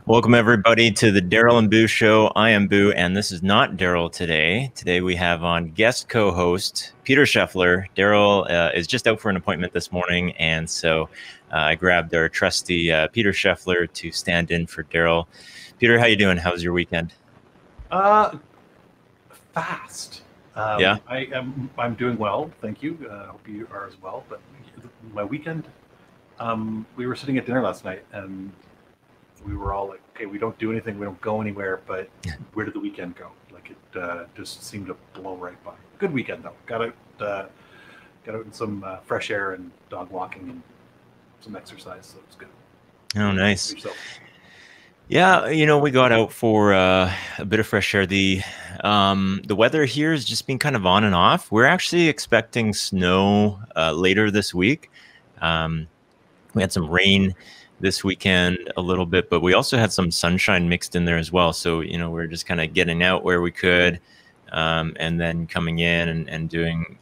Welcome, everybody, to the Daryl and Boo Show. I am Boo, and this is not Daryl today. Today we have on guest co-host Peter Scheffler. Daryl is just out for an appointment this morning, and so I grabbed our trusty Peter Scheffler to stand in for Daryl. Peter, how you doing? How's your weekend? Fast. Yeah? I'm doing well, thank you. Hope you are as well. But my weekend, we were sitting at dinner last night, and we were all like, okay, we don't do anything, we don't go anywhere, but where did the weekend go? Like, it just seemed to blow right by. Good weekend, though. Got out in some fresh air and dog walking and some exercise, so it's good. Oh, nice. Yeah, you know, we got out for a bit of fresh air. The weather here has just been kind of on and off. We're actually expecting snow later this week. We had some rain this weekend a little bit, but we also had some sunshine mixed in there as well. So, you know, we're just kind of getting out where we could, and then coming in and doing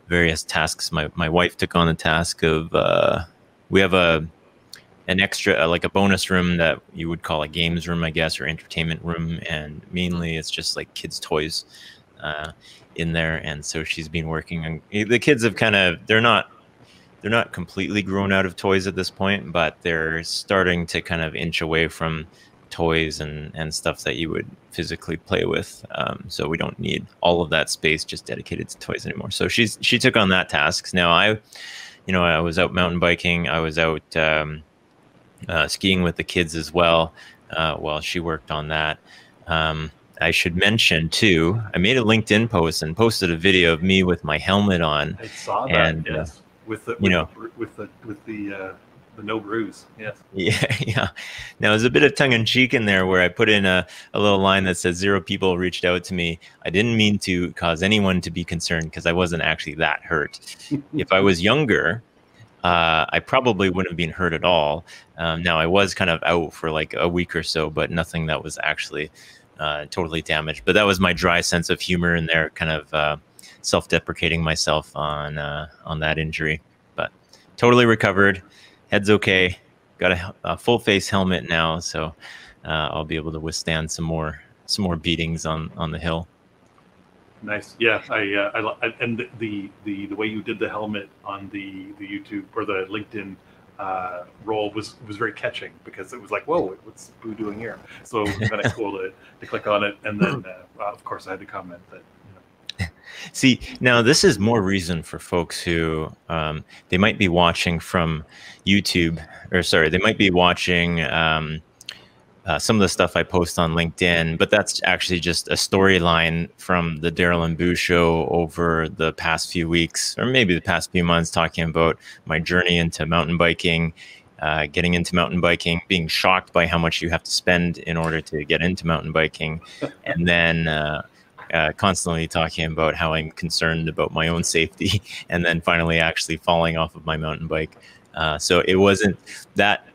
various tasks. My wife took on the task of, we have an extra, like a bonus room that you would call a games room, I guess, or entertainment room. And mainly it's just like kids' toys in there. And so she's been working on, the kids have kind of, they're not completely grown out of toys at this point, but they're starting to kind of inch away from toys and stuff that you would physically play with. So we don't need all of that space just dedicated to toys anymore. So she took on that task. Now I was out mountain biking. I was out skiing with the kids as well while she worked on that. I should mention too, I made a LinkedIn post and posted a video of me with my helmet on. I saw that. And, yes. With the no bruise. Yes. Yeah. Now there's a bit of tongue in cheek in there where I put in a little line that says 0 people reached out to me. I didn't mean to cause anyone to be concerned because I wasn't actually that hurt. If I was younger, I probably wouldn't have been hurt at all. Now I was kind of out for like a week or so, but nothing that was actually totally damaged. But that was my dry sense of humor in there, kind of self-deprecating myself on that injury. But totally recovered. Head's okay. Got a full face helmet now, so I'll be able to withstand some more beatings on the hill. Nice. Yeah, I and the way you did the helmet on the YouTube or the LinkedIn role was very catching, because it was like, whoa, what's Boo doing here? So it was kind of cool to click on it, and then of course I had to comment that. See, now this is more reason for folks who they might be watching from YouTube, or sorry, they might be watching some of the stuff I post on LinkedIn, but that's actually just a storyline from the Daryl and Boo Show over the past few weeks, or maybe the past few months, talking about my journey into mountain biking, getting into mountain biking, being shocked by how much you have to spend in order to get into mountain biking, and then constantly talking about how I'm concerned about my own safety, and then finally actually falling off of my mountain bike. So it wasn't that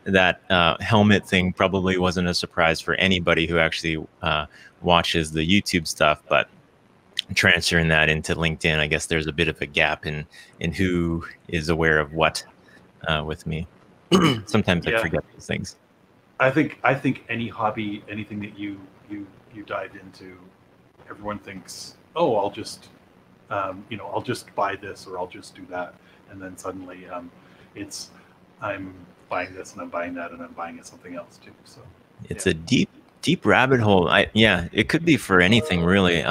helmet thing probably wasn't a surprise for anybody who actually watches the YouTube stuff, but transferring that into LinkedIn, I guess there's a bit of a gap in who is aware of what with me. Sometimes I forget these things. I think any hobby, anything that you dive into, everyone thinks, oh, I'll just I'll just buy this, or I'll just do that, and then suddenly it's I'm buying this and I'm buying that and I'm buying something else too. So it's a deep rabbit hole. It could be for anything really.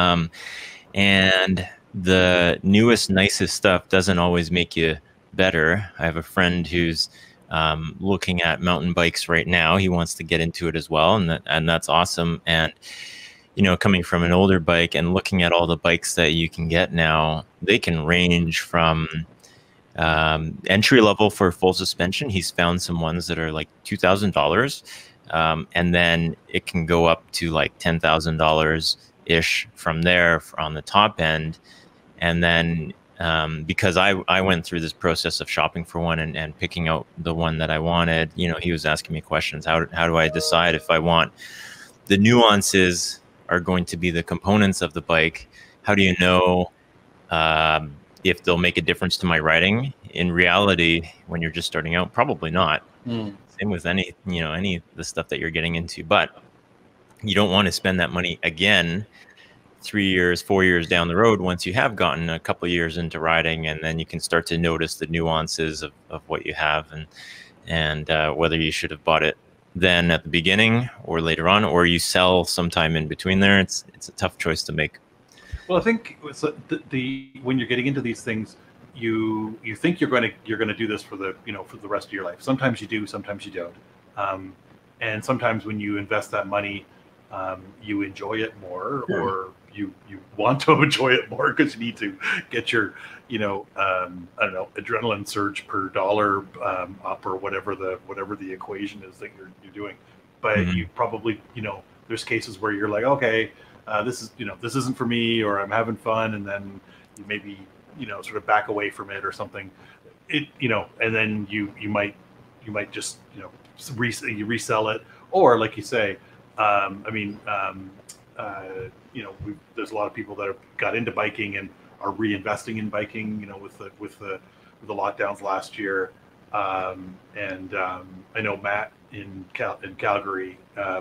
And the newest, nicest stuff doesn't always make you better. I have a friend who's looking at mountain bikes right now. He wants to get into it as well, and that's awesome. And you know, coming from an older bike and looking at all the bikes that you can get now, they can range from entry level for full suspension. He's found some ones that are like $2,000, and then it can go up to like $10,000 ish from there on the top end. And then because I went through this process of shopping for one and picking out the one that I wanted, you know, he was asking me questions. How do I decide if I want the nuances are going to be the components of the bike? How do you know if they'll make a difference to my riding? In reality, when you're just starting out, probably not. Same with any of the stuff that you're getting into, but you don't want to spend that money again 3 years, 4 years down the road once you have gotten a couple of years into riding, and then you can start to notice the nuances of what you have, and whether you should have bought it then at the beginning or later on, or you sell sometime in between there. It's a tough choice to make. Well, I think when you're getting into these things, you think you're going to do this for the rest of your life. Sometimes you do, sometimes you don't, and sometimes when you invest that money, you enjoy it more, or you want to enjoy it more because you need to get your I don't know, adrenaline surge per dollar up, or whatever the equation is that you're doing. But you probably there's cases where you're like, okay, this isn't for me, or I'm having fun, and then you maybe sort of back away from it or something. And then you might just resell it, or like you say, there's a lot of people that have got into biking and are reinvesting in biking, with the lockdowns last year. I know Matt in Calgary,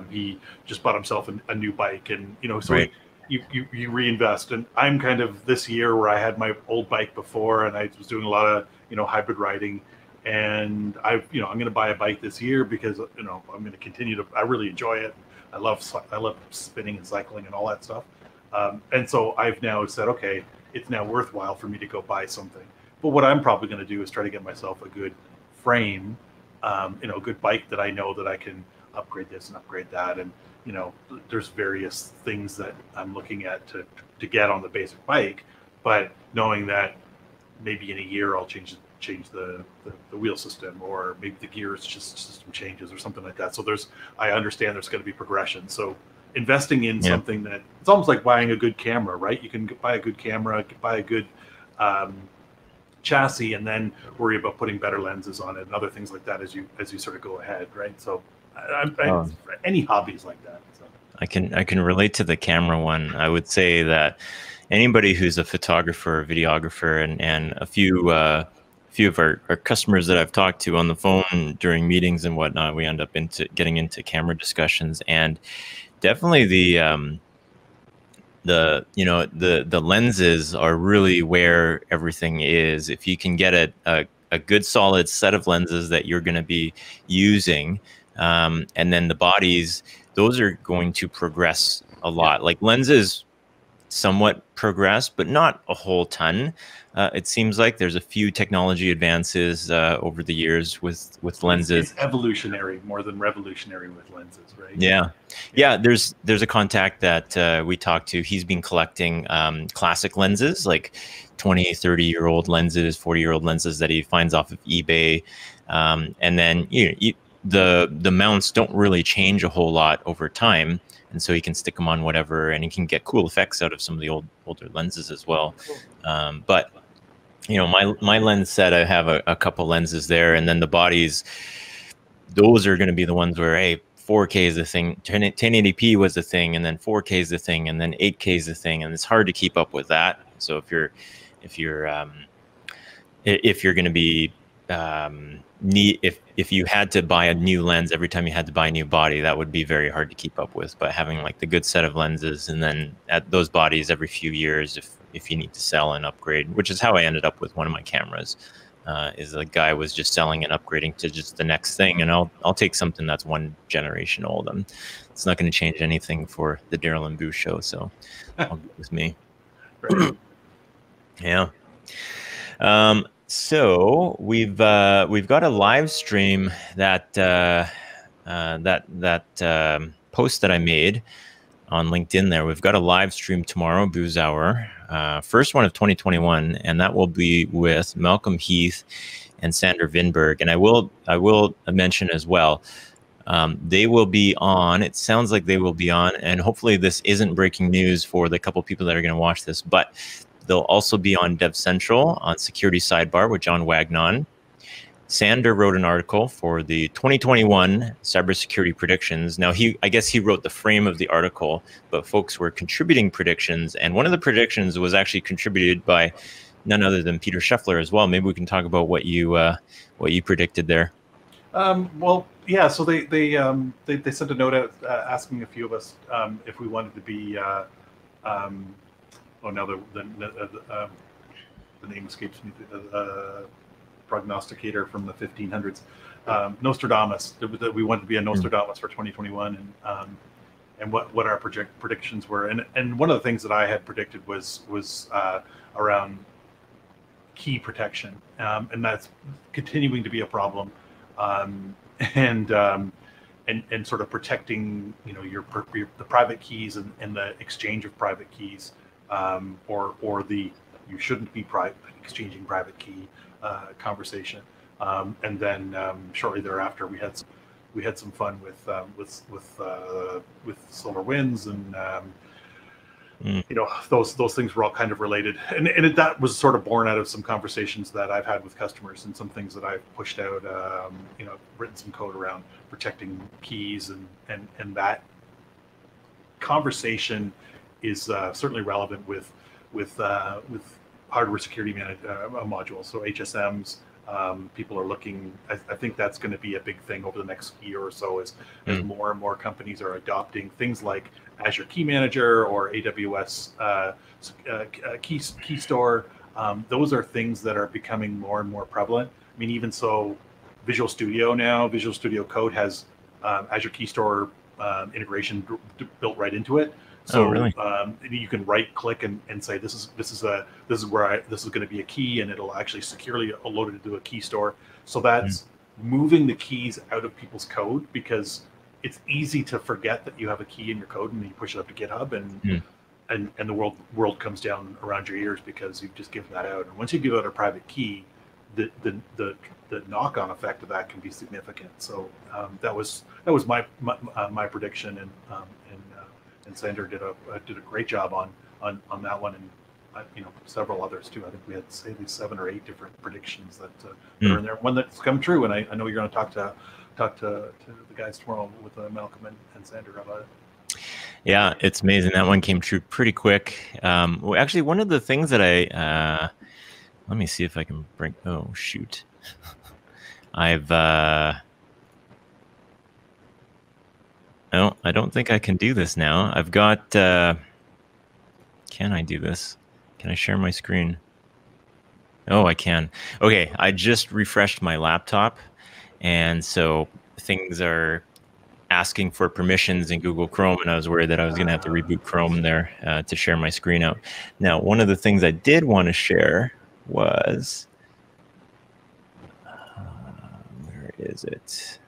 he just bought himself a new bike, and so right. You reinvest. And I'm kind of this year where I had my old bike before, and I was doing a lot of hybrid riding, and I'm going to buy a bike this year because I'm going to continue to. I really enjoy it. I love spinning and cycling and all that stuff. And so I've now said, okay, it's now worthwhile for me to go buy something. But what I'm probably going to do is try to get myself a good frame, a good bike that I know that I can upgrade this and upgrade that. And, there's various things that I'm looking at to get on the basic bike, but knowing that maybe in a year I'll change the wheel system, or maybe the gears system changes or something like that. So I understand there's going to be progression. So investing in something that it's almost like buying a good camera, right? You can buy a good camera, buy a good chassis, and then worry about putting better lenses on it and other things like that as you sort of go ahead, right? So any hobbies like that. So. I can relate to the camera one. I would say that anybody who's a photographer, videographer, and a few of our customers that I've talked to on the phone during meetings and whatnot, we end up getting into camera discussions, and definitely the lenses are really where everything is. If you can get a good solid set of lenses that you're going to be using, and then the bodies, those are going to progress a lot. Like lenses somewhat progress, but not a whole ton. It seems like there's a few technology advances over the years with lenses. It's evolutionary more than revolutionary with lenses, right? Yeah. There's a contact that we talked to. He's been collecting classic lenses, like 20, 30-year-old lenses, 40-year-old lenses that he finds off of eBay, and then the mounts don't really change a whole lot over time. And so he can stick them on whatever, and he can get cool effects out of some of the older lenses as well. But my lens set, I have a couple lenses there, and then the bodies, those are going to be the ones where, hey, 4K is the thing, 1080p was the thing, and then 4K is the thing, and then 8K is the thing, and it's hard to keep up with that. So if you're going to be if you had to buy a new lens every time you had to buy a new body, that would be very hard to keep up with. But having like the good set of lenses, and then at those bodies every few years, if you need to sell and upgrade, which is how I ended up with one of my cameras, is the guy was just selling and upgrading to just the next thing, and I'll take something that's one generation old, and it's not going to change anything for the Daryl and Boo show, so I'll go with me. Right. Yeah. So we've got a live stream that post that I made on LinkedIn there. We've got a live stream tomorrow, Booze Hour, first one of 2021, and that will be with Malcolm Heath and Sander Vinberg. And I will mention as well, they will be on. It sounds like they will be on, and hopefully this isn't breaking news for the couple people that are going to watch this, but they'll also be on Dev Central on Security Sidebar with John Wagnon. Sander wrote an article for the 2021 cybersecurity predictions. Now, I guess he wrote the frame of the article, but folks were contributing predictions, and one of the predictions was actually contributed by none other than Peter Scheffler as well. Maybe we can talk about what you predicted there. Well, yeah. So they sent a note out asking a few of us if we wanted to be. Oh, now the name escapes me. Prognosticator from the 1500s, Nostradamus. That we wanted to be a Nostradamus for 2021, and what our predictions were. And one of the things that I had predicted was around key protection, and that's continuing to be a problem, and sort of protecting, you know, the private keys and the exchange of private keys, or the you shouldn't be exchanging private key conversation, and then shortly thereafter we had some fun with SolarWinds, and you know, those things were all kind of related, and that was sort of born out of some conversations that I've had with customers and some things that I've pushed out. You know, written some code around protecting keys, and that conversation is certainly relevant with hardware security modules, so HSMs. People are looking. I think that's going to be a big thing over the next year or so, as more and more companies are adopting things like Azure Key Manager or AWS Key Store. Those are things that are becoming more and more prevalent. I mean, even so, Visual Studio Code has Azure Key Store integration built right into it. So really? You can right click and say this is going to be a key, and it'll actually securely load it into a key store. So that's moving the keys out of people's code, because it's easy to forget that you have a key in your code, and then you push it up to GitHub, and the world comes down around your ears because you've just given that out. And once you give out a private key, the knock-on effect of that can be significant. So that was my prediction, and Sander did a great job on that one, and you know, several others too. I think we had at least 7 or 8 different predictions that are in there. One that's come true, and I know you're going to talk to the guys tomorrow with Malcolm and Sander about it. Yeah, it's amazing. That one came true pretty quick. Well, actually, one of the things that let me see if I can bring. Oh shoot, No, I don't think I can do this now. I've got, can I do this? Can I share my screen? Oh, I can. Okay, I just refreshed my laptop, and so things are asking for permissions in Google Chrome, and I was worried that I was going to have to reboot Chrome there to share my screen out. Now, one of the things I did want to share was, where is it?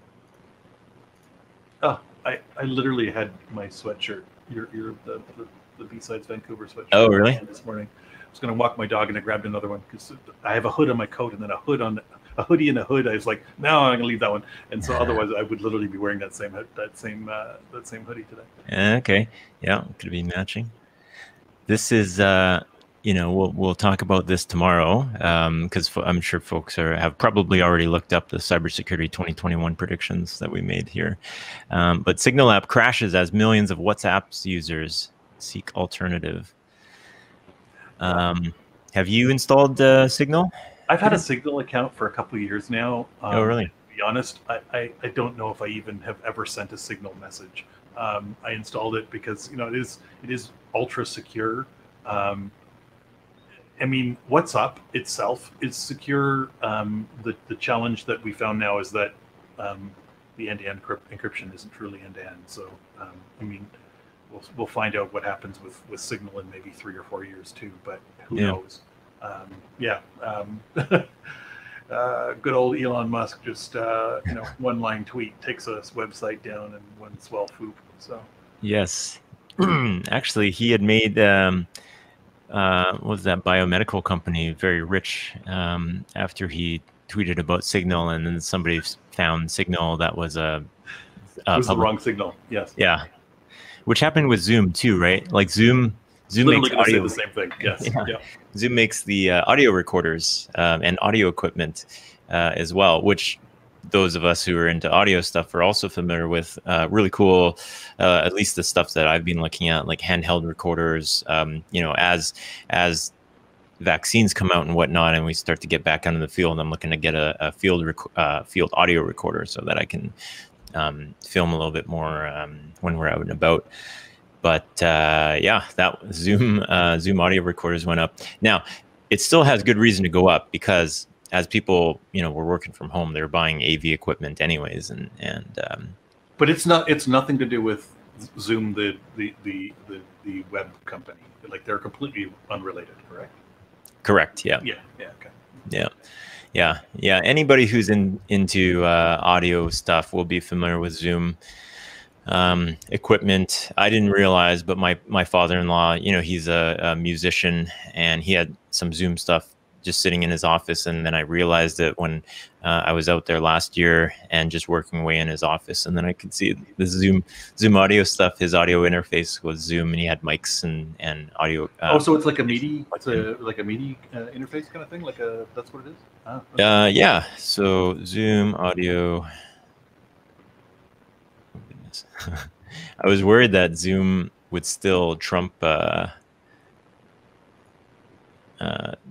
Oh. I literally had my sweatshirt, the B-Sides Vancouver sweatshirt. Oh, really? This morning, I was going to walk my dog, and I grabbed another one because I have a hood on my coat, and then a hoodie and a hood. I was like, no, I'm going to leave that one, and so otherwise I would literally be wearing that same hoodie today. Okay, yeah, could be matching. This is you know, we'll talk about this tomorrow, because I'm sure folks have probably already looked up the cybersecurity 2021 predictions that we made here. But Signal app crashes as millions of WhatsApp users seek alternative. Have you installed Signal? I've had a Signal account for a couple of years now. Oh, really? To be honest, I don't know if I even have ever sent a Signal message. I installed it because, you know, it is ultra secure. I mean, WhatsApp itself is secure. The challenge that we found now is that the end-to-end encryption isn't truly end-to-end. So, I mean, we'll find out what happens with Signal in maybe 3 or 4 years too. But who knows? Good old Elon Musk just you know, one-line tweet takes a website down in one swell swoop. So yes, actually, he had made. What was that biomedical company very rich after he tweeted about Signal, and then somebody found Signal that was it was the wrong signal. Yes. Yeah, which happened with Zoom too, right? Like Zoom makes audio. The same thing. Yes. Yeah. Zoom makes the audio recorders and audio equipment as well, which those of us who are into audio stuff are also familiar with. Really cool, at least the stuff that I've been looking at, like handheld recorders. You know, as vaccines come out and whatnot, and we start to get back out in the field, I'm looking to get a field audio recorder so that I can film a little bit more when we're out and about. But yeah, that Zoom audio recorders went up. Now, it still has good reason to go up because as people, were working from home, they're buying AV equipment anyways, and but it's nothing to do with Zoom, the web company. Like they're completely unrelated, correct? Correct. Yeah. Yeah. Okay. Yeah. Anybody who's into audio stuff will be familiar with Zoom equipment. I didn't realize, but my father-in-law, he's a musician, and he had some Zoom stuff just sitting in his office. And then I realized it when I was out there last year and just working away in his office. And then I could see the Zoom audio stuff. His audio interface was Zoom, and he had mics and audio. So it's like a MIDI, like a MIDI interface kind of thing. That's what it is. Okay. Yeah. So Zoom audio. Oh, goodness. I was worried that Zoom would still trump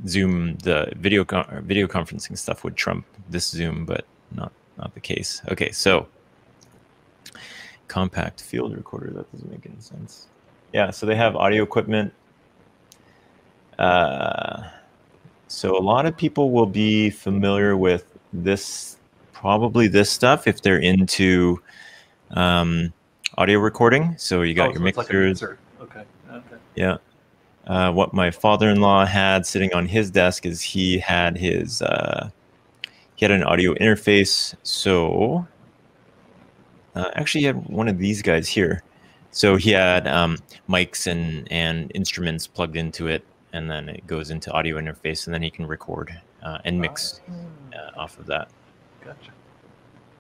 Zoom. The video conferencing stuff would trump this Zoom, but not the case. Okay, so compact field recorder, that doesn't make any sense. Yeah, so they have audio equipment. So a lot of people will be familiar with this, probably this stuff if they're into audio recording. So you got your mixers. Like okay. Yeah. What my father-in-law had sitting on his desk is he had an audio interface. So actually he had one of these guys here. So he had mics and instruments plugged into it, and then it goes into audio interface, and then he can record and mix off of that. Gotcha.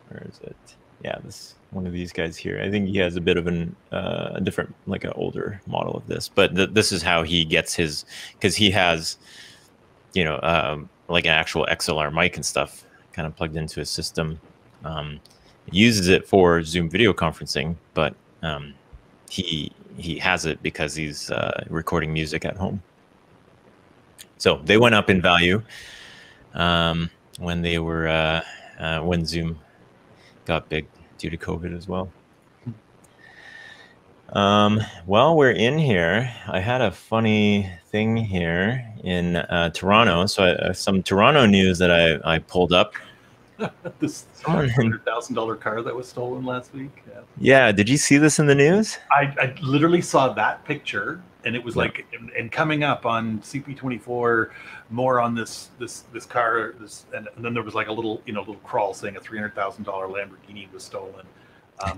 Where is it? Yeah, this one of these guys here. I think he has a bit of a different, like an older model of this, but this is how he gets his, because he has, like an actual XLR mic and stuff kind of plugged into his system. He uses it for Zoom video conferencing, but he has it because he's recording music at home. So they went up in value when they were when Zoom got big due to COVID as well. While we're in here, I had a funny thing here in Toronto. So some Toronto news that I pulled up. This $100,000 car that was stolen last week. Yeah. Did you see this in the news? I literally saw that picture, and it was like, and coming up on CP24, more on this car. And then there was like a little crawl saying a $300,000 Lamborghini was stolen,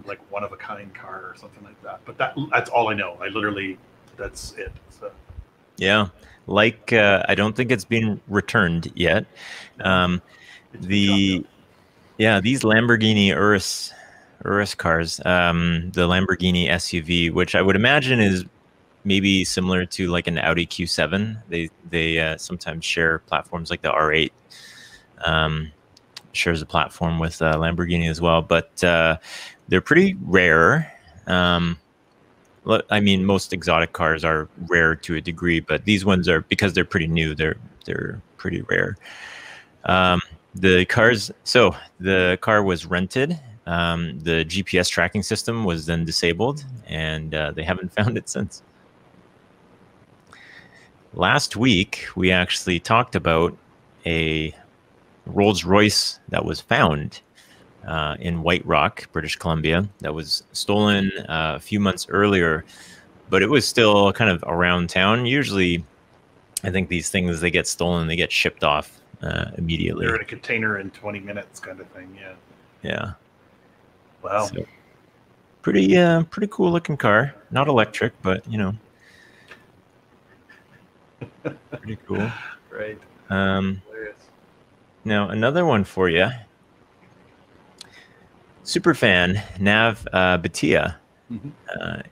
like one of a kind car or something like that. But that's all I know. That's it. So. Yeah, like I don't think it's been returned yet. These Lamborghini Urus cars, the Lamborghini SUV, which I would imagine is maybe similar to like an Audi Q7. They sometimes share platforms, like the R8 shares a platform with Lamborghini as well, but they're pretty rare. I mean, most exotic cars are rare to a degree, but these ones are, because they're pretty new, they're pretty rare. The car was rented. The GPS tracking system was then disabled, and they haven't found it since. Last week, we actually talked about a Rolls-Royce that was found in White Rock, British Columbia, that was stolen a few months earlier, but it was still kind of around town. Usually, I think these things, they get stolen, they get shipped off immediately. They're in a container in 20 minutes kind of thing. Yeah. Wow. So, pretty cool looking car. Not electric, but pretty cool. Right. Now another one for you. Superfan Nav Bhatia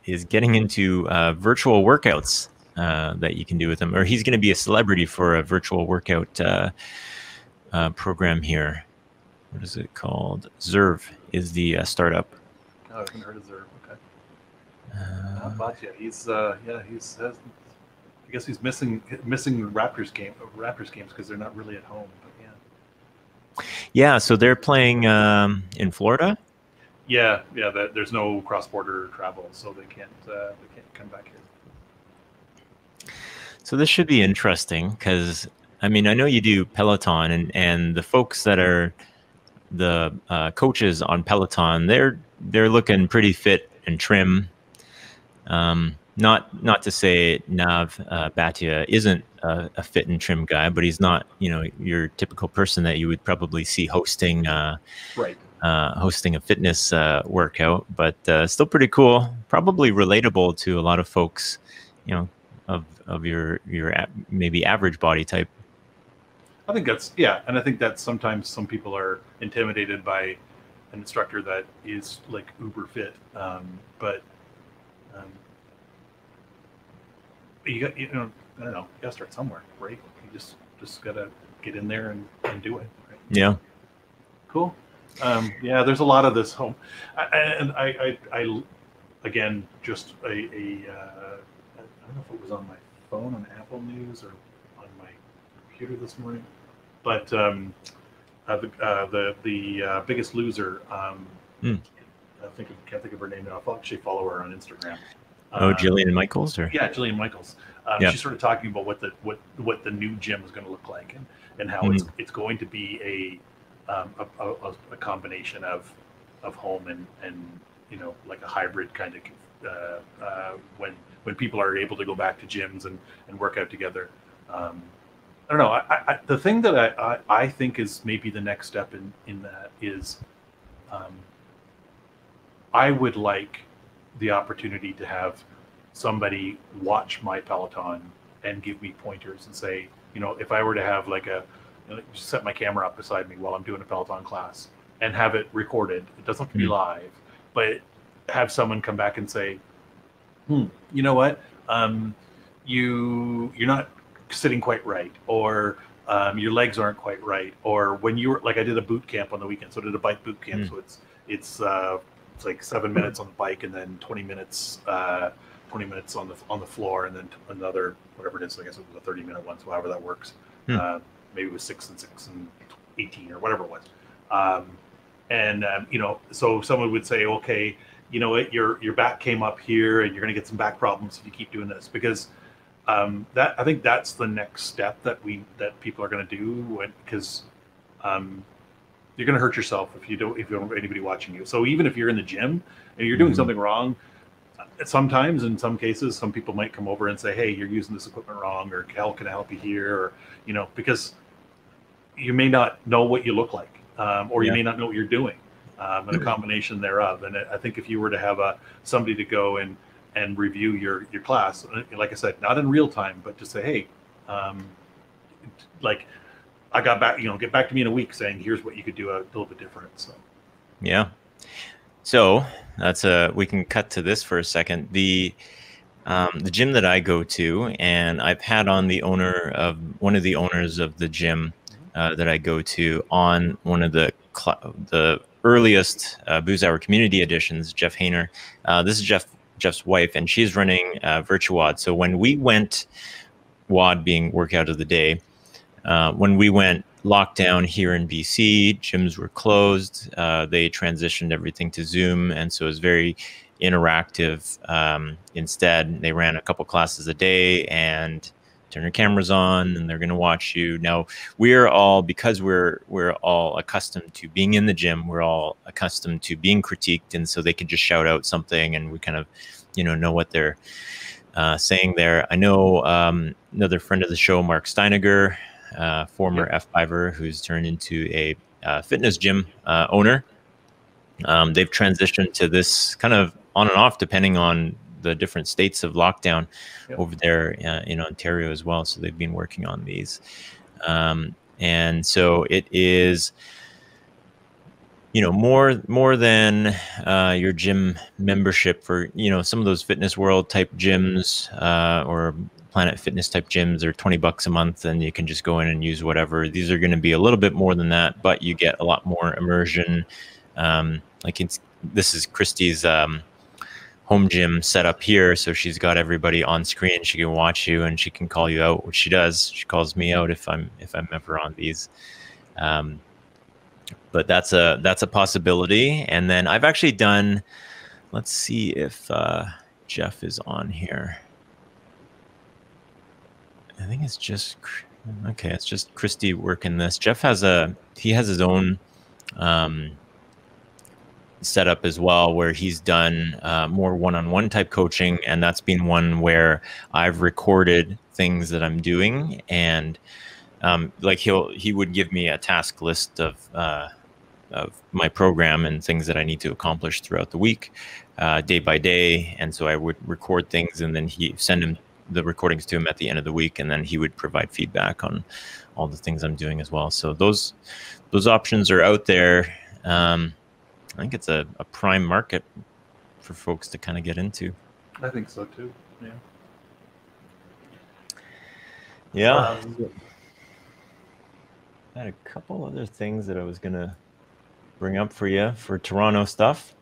is getting into virtual workouts that you can do with him, or he's going to be a celebrity for a virtual workout program here. What is it called? Zerv is the startup. Oh, I haven't heard of Zerv. Okay. Bhatia, he's guess he's missing Raptors games because they're not really at home. But yeah. So they're playing in Florida. Yeah. There's no cross-border travel, so they can't come back here. So this should be interesting because, I mean, I know you do Peloton, and the folks that are the coaches on Peloton, they're looking pretty fit and trim. Not to say Nav Bhatia isn't a fit and trim guy, but he's not, your typical person that you would probably see hosting hosting a fitness workout, but still pretty cool. Probably relatable to a lot of folks, of your maybe average body type. I think that's and I think that sometimes some people are intimidated by an instructor that is like uber fit, but you got I don't know, you gotta start somewhere, right? You just gotta get in there and do it. Right? Yeah. Cool. Yeah, there's a lot of this home, and I again just I don't know if it was on my phone on Apple News or on my computer this morning, but the Biggest Loser. Can't think of her name now. I'll actually follow her on Instagram. Jillian Michaels, or Jillian Michaels. She's sort of talking about what the new gym is going to look like, and how it's going to be a combination of home and like a hybrid kind of when people are able to go back to gyms and work out together. I don't know. The thing that I think is maybe the next step in that is, I would like the opportunity to have somebody watch my Peloton and give me pointers and say, if I were to have like just set my camera up beside me while I'm doing a Peloton class and have it recorded. It doesn't have to be live, but have someone come back and say, you know what? You're not sitting quite right, or your legs aren't quite right, or when you were like, I did a boot camp on the weekend, so I did a bike boot camp. So it's like 7 minutes on the bike and then 20 minutes on the floor, and then another whatever it is. I guess it was a 30-minute one, so however that works. Maybe it was 6 and 6 and 18 or whatever it was. So someone would say, okay, you know what, your back came up here and you're going to get some back problems if you keep doing this, because that I think that's the next step that people are going to do, because you're going to hurt yourself if you don't have anybody watching you. So even if you're in the gym and you're doing something wrong, sometimes in some cases some people might come over and say, hey, you're using this equipment wrong, or how can I help you here, or because you may not know what you look like, or you may not know what you're doing, and a combination thereof. And I think if you were to have somebody to go and review your class, like I said, not in real time, but just say, hey, like I got back, get back to me in a week saying, here's what you could do a little bit different. So yeah. So that's we can cut to this for a second. The gym that I go to, and I've had on one of the owners of the gym that I go to on one of the earliest Booze Hour community editions, Jeff Hayner. This is Jeff's wife, and she's running VirtuWOD. So when we went, WOD being workout of the day, when we went lockdown here in BC, gyms were closed. They transitioned everything to Zoom, and so it was very interactive. Instead, they ran a couple classes a day and turn your cameras on, and they're going to watch you. Now, because we're all accustomed to being in the gym, we're all accustomed to being critiqued, and so they could just shout out something, and we kind of, know what they're saying there. I know another friend of the show, Mark Steiniger, former F5er who's turned into a fitness gym owner. They've transitioned to this kind of on and off depending on the different states of lockdown over there in Ontario as well. So they've been working on these. And so it is, more than your gym membership for, some of those Fitness World type gyms or Planet Fitness type gyms are $20 a month, and you can just go in and use whatever. These are going to be a little bit more than that, but you get a lot more immersion. This is Christy's home home gym set up here, so she's got everybody on screen. She can watch you and she can call you out, which she does. She calls me out if I'm ever on these. But that's a possibility. And then I've actually done. Let's see if Jeff is on here. I think it's just okay. It's just Christy working this. Jeff has his own setup as well, where he's done more one-on-one type coaching, and that's been one where I've recorded things that I'm doing, and like he would give me a task list of my program and things that I need to accomplish throughout the week, day by day, and so I would record things, and then he send him the recordings to him at the end of the week, and then he would provide feedback on all the things I'm doing as well. So those options are out there. I think it's a prime market for folks to kind of get into. I think so too. Yeah. Yeah. I had a couple other things that I was gonna bring up for you for Toronto stuff.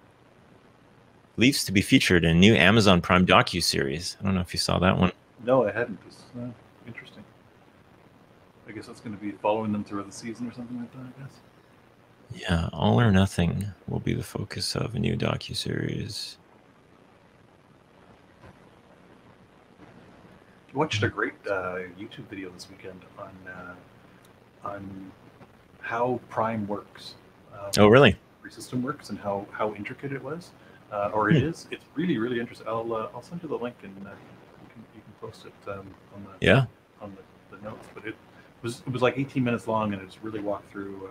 Leafs to be featured in a new Amazon Prime docu-series. I don't know if you saw that one. No, I hadn't. It's interesting. I guess that's going to be following them throughout the season or something like that, I guess. Yeah, All or Nothing will be the focus of a new docu-series. I watched a great YouTube video this weekend on how Prime works. Oh, really? The system works and how intricate it was, or it is. It's really, really interesting. I'll send you the link and you can post it on the notes. But it was like 18 minutes long, and it's really walked through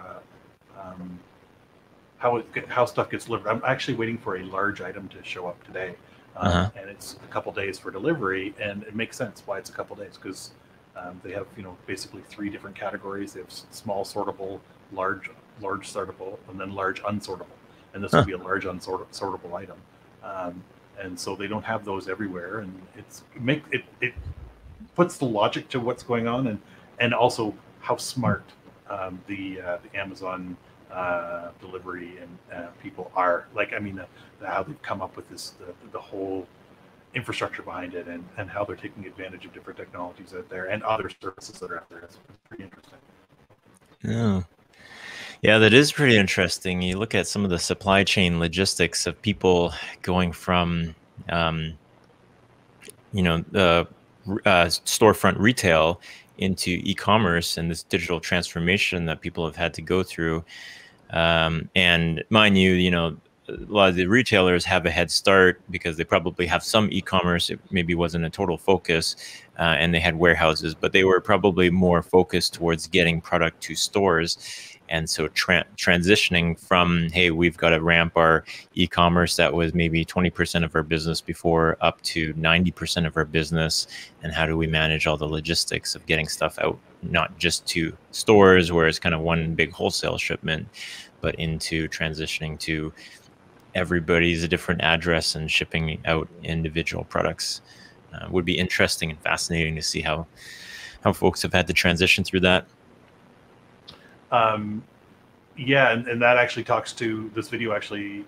how stuff gets delivered. I'm actually waiting for a large item to show up today, and it's a couple days for delivery, and it makes sense why it's a couple days, because they have basically 3 different categories. They have small sortable, large sortable, and then large unsortable, and this would be a large unsortable item, and so they don't have those everywhere, and it puts the logic to what's going on, and also how smart the Amazon delivery and people are. Like, I mean, how they've come up with this, the whole infrastructure behind it, and how they're taking advantage of different technologies out there and other services that are out there. It's pretty interesting. Yeah, that is pretty interesting. You look at some of the supply chain logistics of people going from, storefront retail into e-commerce, and this digital transformation that people have had to go through. And mind you, a lot of the retailers have a head start because they probably have some e-commerce. It maybe wasn't a total focus, and they had warehouses, but they were probably more focused towards getting product to stores. And so transitioning from, hey, we've got to ramp our e-commerce that was maybe 20% of our business before up to 90% of our business. And how do we manage all the logistics of getting stuff out, not just to stores where it's kind of one big wholesale shipment, but into transitioning to everybody's a different address and shipping out individual products. Would be interesting and fascinating to see how folks have had to transition through that. Yeah, and that actually talks to this video. Actually,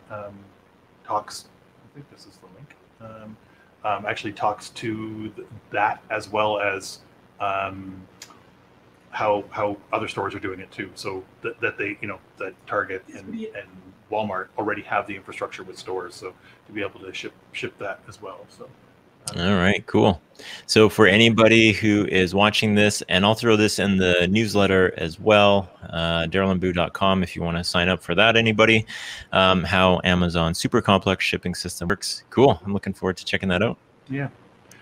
talks. I think this is the link. Actually talks to that, as well as how other stores are doing it too. So that they, that Target and Walmart already have the infrastructure with stores, so to be able to ship that as well. So. All right, cool. So for anybody who is watching this, and I'll throw this in the newsletter as well, darylandboo.com if you want to sign up for that, anybody, how Amazon super complex shipping system works. Cool. I'm looking forward to checking that out. Yeah.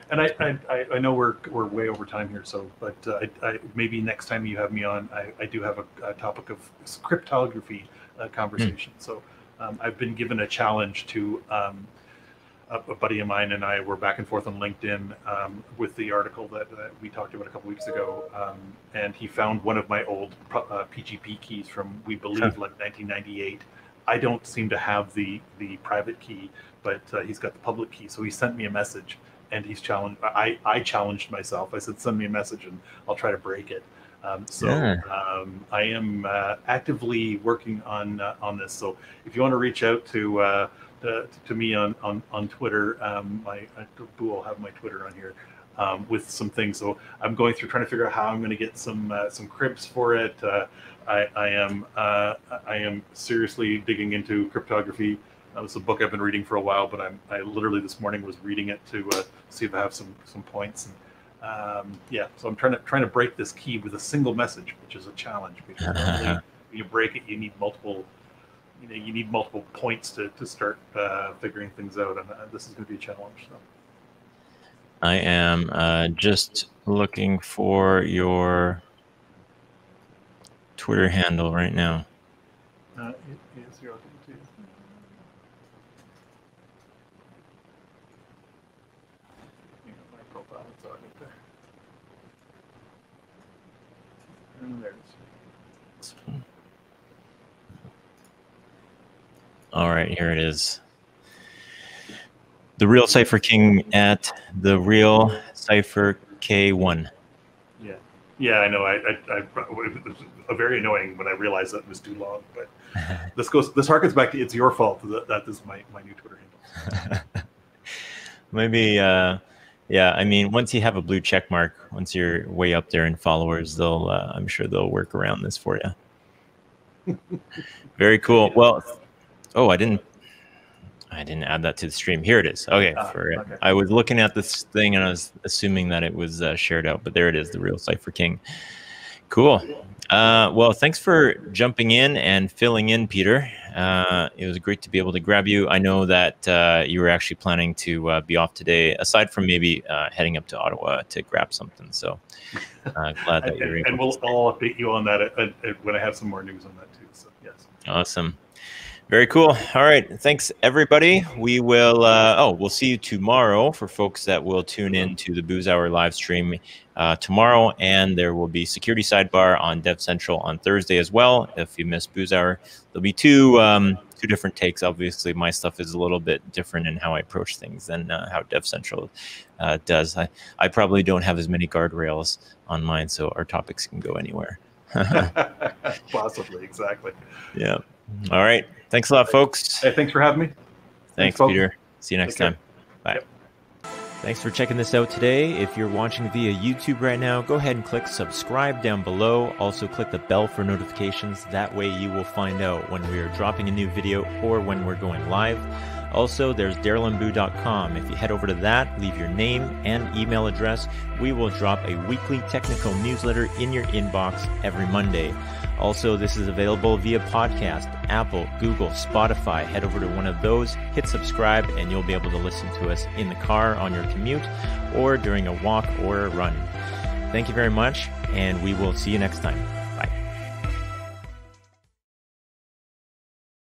And I know we're way over time here, so but I maybe next time you have me on, I do have a topic of cryptography conversation. So I've been given a challenge to a buddy of mine and I were back and forth on LinkedIn with the article that we talked about a couple weeks ago, and he found one of my old PGP keys from, we believe, like 1998. I don't seem to have the private key, but he's got the public key. So he sent me a message, and he's challenged. I challenged myself. I said, send me a message, and I'll try to break it. I am actively working on this. So if you want to reach out to to me on Twitter. Boo will have my Twitter on here with some things. So I'm going through trying to figure out how I'm going to get some cribs for it. I am seriously digging into cryptography. It's a book I've been reading for a while, but I literally this morning was reading it to see if I have some points. And so I'm trying to break this key with a single message, which is a challenge because normally when you break it, you need multiple points to start figuring things out, and this is going to be a challenge. So. I am just looking for your Twitter handle right now. It is your my profile. It's all right there. And there it is. All right, here it is. The Real Cipher King at the Real Cipher K1. Yeah, I know. It was very annoying when I realized that it was too long. But this harkens back to it's your fault that this is my new Twitter handle. Maybe, yeah. I mean, once you have a blue check mark, once you're way up there in followers, I'm sure they'll work around this for you. Very cool. Well, I didn't add that to the stream. Here it is. Okay. Okay. I was looking at this thing and I was assuming that it was shared out, but there it is, the Real Cipher King. Cool. Well, thanks for jumping in and filling in, Peter. It was great to be able to grab you. I know that you were actually planning to be off today, aside from maybe heading up to Ottawa to grab something. So glad that you're able. And I'll update you on that when I have some more news on that too. So yes. Awesome. Very cool. All right. Thanks, everybody. We will, we'll see you tomorrow for folks that will tune in to the Booze Hour live stream tomorrow. And there will be Security Sidebar on Dev Central on Thursday as well. If you missed Booze Hour, there'll be two different takes. Obviously, my stuff is a little bit different in how I approach things than how Dev Central does. I probably don't have as many guardrails on mine, so our topics can go anywhere. Possibly, exactly. Yeah. All right. Thanks a lot, folks. Hey, thanks for having me. Thanks, Peter. See you next time. Bye. Yep. Thanks for checking this out today. If you're watching via YouTube right now, go ahead and click subscribe down below. Also click the bell for notifications. That way you will find out when we are dropping a new video or when we're going live. Also, there's darylandboo.com. If you head over to that, leave your name and email address, we will drop a weekly technical newsletter in your inbox every Monday. Also, this is available via podcast, Apple, Google, Spotify. Head over to one of those, hit subscribe, and you'll be able to listen to us in the car on your commute or during a walk or a run. Thank you very much, and we will see you next time.